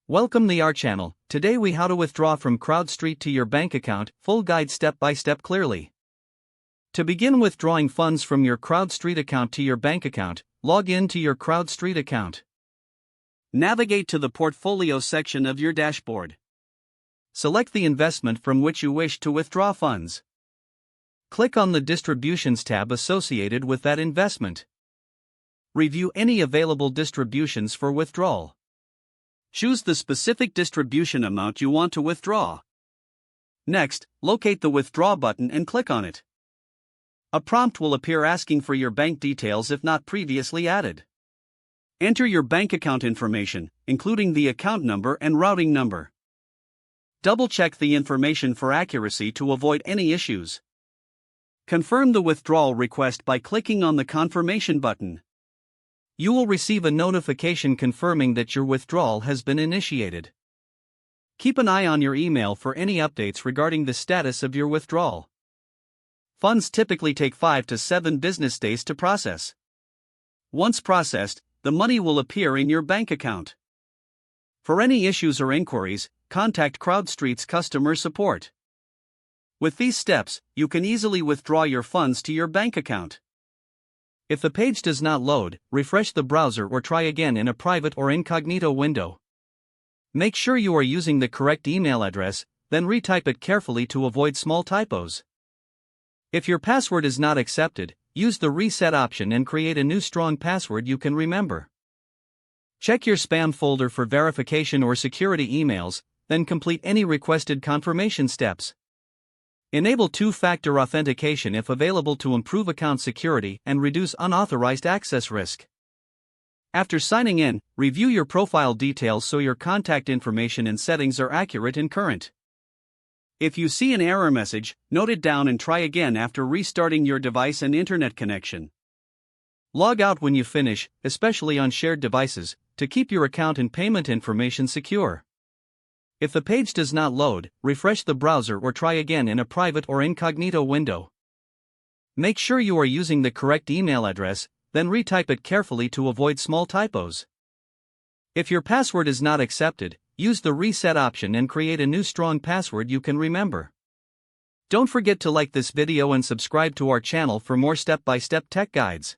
Welcome to our channel. Today we how to withdraw from CrowdStreet to your bank account, full guide step by step clearly. To begin withdrawing funds from your CrowdStreet account to your bank account, log in to your CrowdStreet account. Navigate to the portfolio section of your dashboard. Select the investment from which you wish to withdraw funds. Click on the Distributions tab associated with that investment. Review any available distributions for withdrawal. Choose the specific distribution amount you want to withdraw. Next, locate the Withdraw button and click on it. A prompt will appear asking for your bank details if not previously added. Enter your bank account information, including the account number and routing number. Double-check the information for accuracy to avoid any issues. Confirm the withdrawal request by clicking on the Confirmation button. You will receive a notification confirming that your withdrawal has been initiated. Keep an eye on your email for any updates regarding the status of your withdrawal. Funds typically take 5 to 7 business days to process. Once processed, the money will appear in your bank account. For any issues or inquiries, contact CrowdStreet's customer support. With these steps, you can easily withdraw your funds to your bank account. If the page does not load, refresh the browser or try again in a private or incognito window. Make sure you are using the correct email address, then retype it carefully to avoid small typos. If your password is not accepted, use the reset option and create a new strong password you can remember. Check your spam folder for verification or security emails, then complete any requested confirmation steps. Enable two-factor authentication if available to improve account security and reduce unauthorized access risk. After signing in, review your profile details so your contact information and settings are accurate and current. If you see an error message, note it down and try again after restarting your device and internet connection. Log out when you finish, especially on shared devices, to keep your account and payment information secure. If the page does not load, refresh the browser or try again in a private or incognito window. Make sure you are using the correct email address, then retype it carefully to avoid small typos. If your password is not accepted, use the reset option and create a new strong password you can remember. Don't forget to like this video and subscribe to our channel for more step-by-step tech guides.